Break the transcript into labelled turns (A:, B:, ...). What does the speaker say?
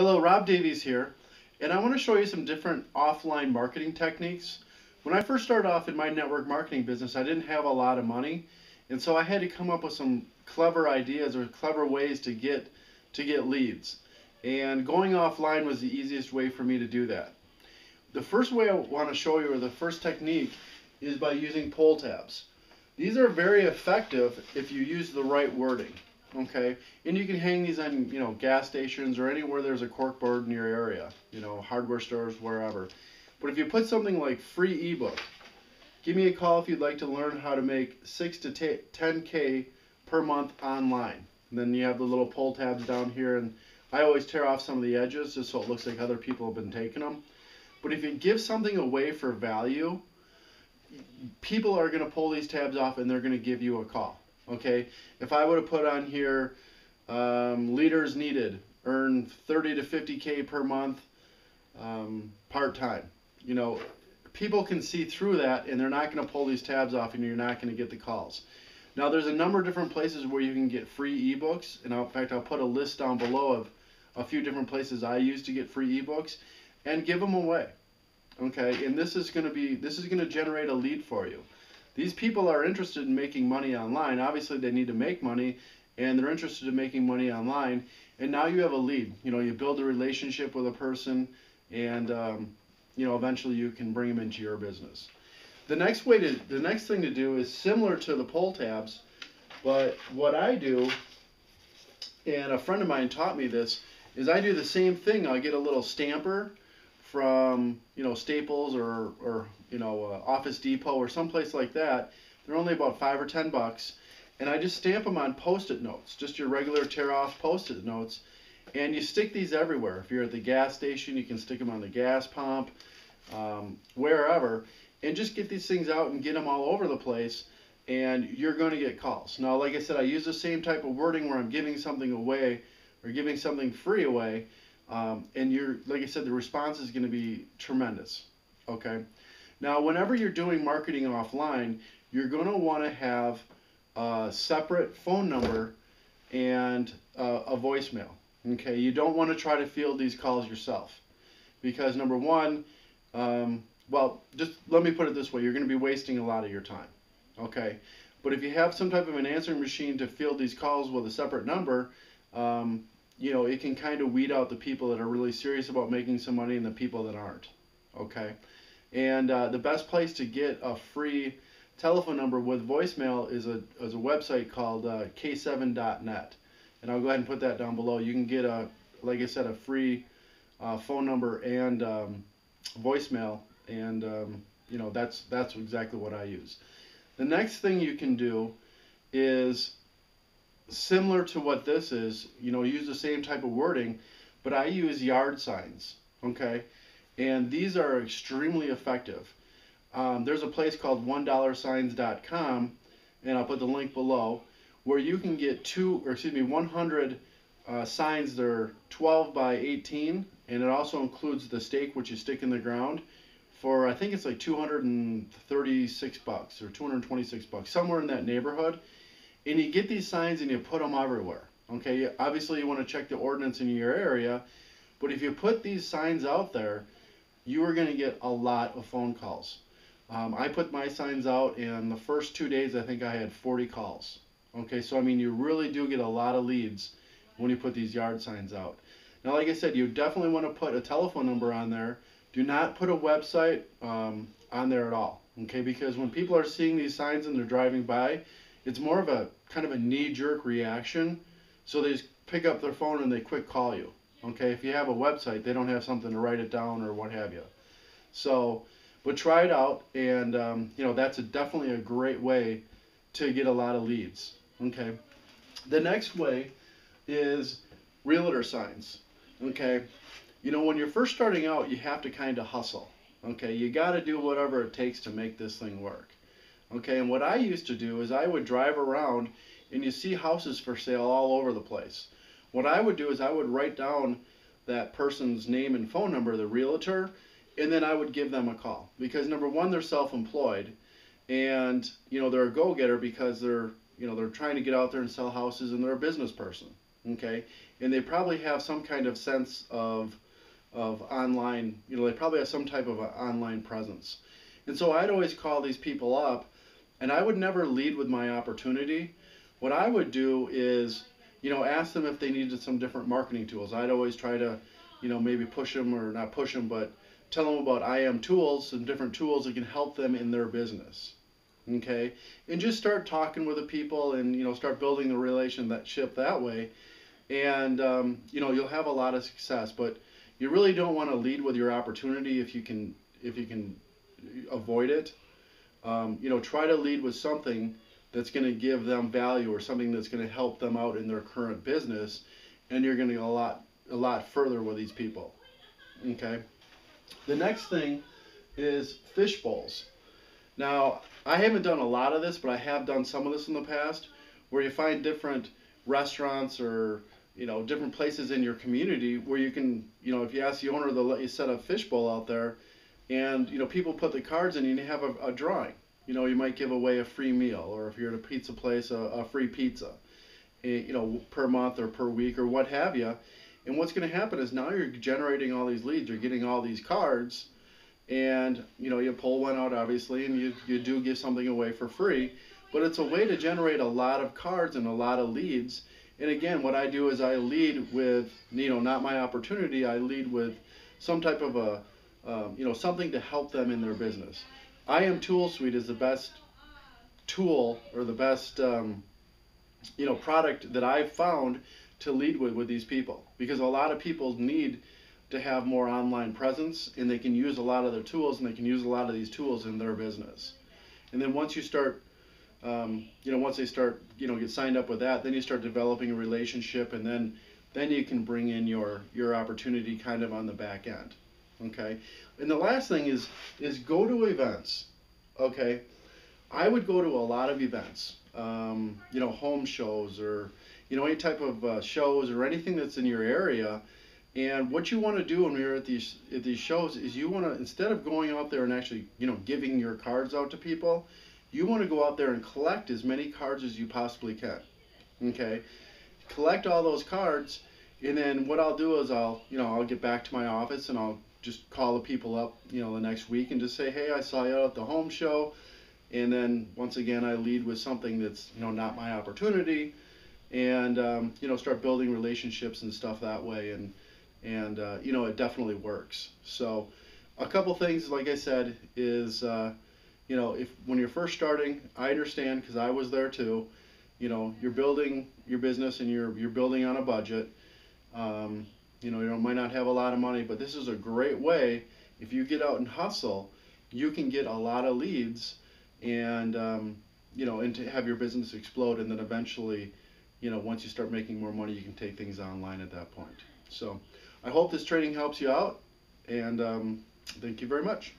A: Hello, Rob Davies here, and I want to show you some different offline marketing techniques. When I first started off in my network marketing business, I didn't have a lot of money, and so I had to come up with some clever ideas or clever ways to get leads. And going offline was the easiest way for me to do that. The first way I want to show you, or the first technique, is by using pull tabs. These are very effective if you use the right wording. Okay, and you can hang these on, gas stations or anywhere there's a corkboard in your area, hardware stores, wherever. But if you put something like free ebook, give me a call if you'd like to learn how to make 6 to 10K per month online. And then you have the little pull tabs down here, and I always tear off some of the edges just so it looks like other people have been taking them. But if you give something away for value, people are going to pull these tabs off and they're going to give you a call. Okay, if I would have put on here, leaders needed, earn 30 to 50K per month, part-time, people can see through that and they're not going to pull these tabs off and you're not going to get the calls. Now there's a number of different places where you can get free ebooks, and in fact I'll put a list down below of a few different places I use to get free ebooks, and give them away. Okay, and this is going to generate a lead for you. These people are interested in making money online. Obviously, they need to make money, and they're interested in making money online. And now you have a lead. You build a relationship with a person, and eventually you can bring them into your business. The next thing to do is similar to the pull tabs, but what I do, and a friend of mine taught me this, is I do the same thing. I get a little stamper from Staples or Office Depot or someplace like that. They're only about $5 or $10, and I just stamp them on Post-it notes, just your regular tear-off Post-it notes, and you stick these everywhere. If you're at the gas station, you can stick them on the gas pump, wherever, and just get these things out and get them all over the place, and you're going to get calls. Now, like I said, I use the same type of wording where I'm giving something away or giving something free away. And like I said, the response is going to be tremendous. Okay. Now, whenever you're doing marketing offline, you're going to want to have a separate phone number and a voicemail. Okay. You don't want to try to field these calls yourself, because number one, well, just let me put it this way: you're going to be wasting a lot of your time. Okay. But if you have some type of an answering machine to field these calls with a separate number, it can kind of weed out the people that are really serious about making some money and the people that aren't. Okay, and the best place to get a free telephone number with voicemail is a website called k7.net, and I'll go ahead and put that down below. You can get like I said, a free phone number and voicemail, and that's exactly what I use. The next thing you can do is similar to what this is, use the same type of wording, but I use yard signs, okay? And these are extremely effective. There's a place called $1signs.com, and I'll put the link below, where you can get 100 signs that are 12 by 18, and it also includes the stake, which you stick in the ground, for I think it's like $236 or $226, somewhere in that neighborhood. And you get these signs and you put them everywhere. Okay, obviously you want to check the ordinance in your area, but if you put these signs out there, you are going to get a lot of phone calls. I put my signs out, and the first 2 days I think I had 40 calls. Okay, so I mean, you really do get a lot of leads when you put these yard signs out. Now, like I said, you definitely want to put a telephone number on there. Do not put a website on there at all. Okay, because when people are seeing these signs and they're driving by, it's more of a kind of a knee-jerk reaction, so they just pick up their phone and they quick call you. Okay, if you have a website, they don't have something to write it down or what have you. So, but try it out, and that's definitely a great way to get a lot of leads. Okay, the next way is realtor signs. Okay, when you're first starting out, you have to kind of hustle. Okay, you got to do whatever it takes to make this thing work. Okay, and what I used to do is I would drive around and you see houses for sale all over the place. What I would do is I would write down that person's name and phone number, the realtor, and then I would give them a call. Because number one, they're self-employed, and they're a go-getter because they're trying to get out there and sell houses, and they're a business person. Okay, and they probably have some kind of sense of online, they probably have some type of an online presence. And so I'd always call these people up, and I would never lead with my opportunity. What I would do is, ask them if they needed some different marketing tools. I'd always try to, maybe push them, or not push them, but tell them about IM tools and different tools that can help them in their business. Okay, and just start talking with the people, and start building the relationship that way, and you'll have a lot of success. But you really don't want to lead with your opportunity if you can avoid it. Try to lead with something that's going to give them value, or something that's going to help them out in their current business, and you're going to go a lot further with these people. Okay. The next thing is fish bowls. Now, I haven't done a lot of this, but I have done some of this in the past, where you find different restaurants, or different places in your community where you can, if you ask the owner, they'll let you set a fish bowl out there, and people put the cards in, and you have a drawing. You might give away a free meal, or if you're at a pizza place, a free pizza, per month or per week or what have you. And what's going to happen is, now you're generating all these leads, you're getting all these cards, and you pull one out, obviously, and you do give something away for free, but it's a way to generate a lot of cards and a lot of leads. And again, what I do is I lead with, not my opportunity, I lead with some type of a, something to help them in their business. IM Tool Suite is the best tool, or the best, product that I've found to lead with these people, because a lot of people need to have more online presence, and they can use a lot of their tools, and they can use a lot of these tools in their business. And then once you start, once they start, get signed up with that, then you start developing a relationship, and then you can bring in your opportunity kind of on the back end. Okay. And the last thing is go to events. Okay. I would go to a lot of events, home shows, or any type of shows, or anything that's in your area. And what you want to do when you're at these shows is, you want to, instead of going out there and actually giving your cards out to people, you want to go out there and collect as many cards as you possibly can. Okay, collect all those cards, and then what I'll do is I'll get back to my office, and I'll just call the people up the next week, and just say, hey, I saw you out at the home show. And then once again, I lead with something that's not my opportunity, and start building relationships and stuff that way. And it definitely works. So a couple things, like I said, is if when you're first starting, I understand, because I was there too. You're building your business, and you're building on a budget. You might not have a lot of money, but this is a great way. If you get out and hustle, you can get a lot of leads, and and to have your business explode, and then eventually, once you start making more money, you can take things online at that point. So I hope this training helps you out, and thank you very much.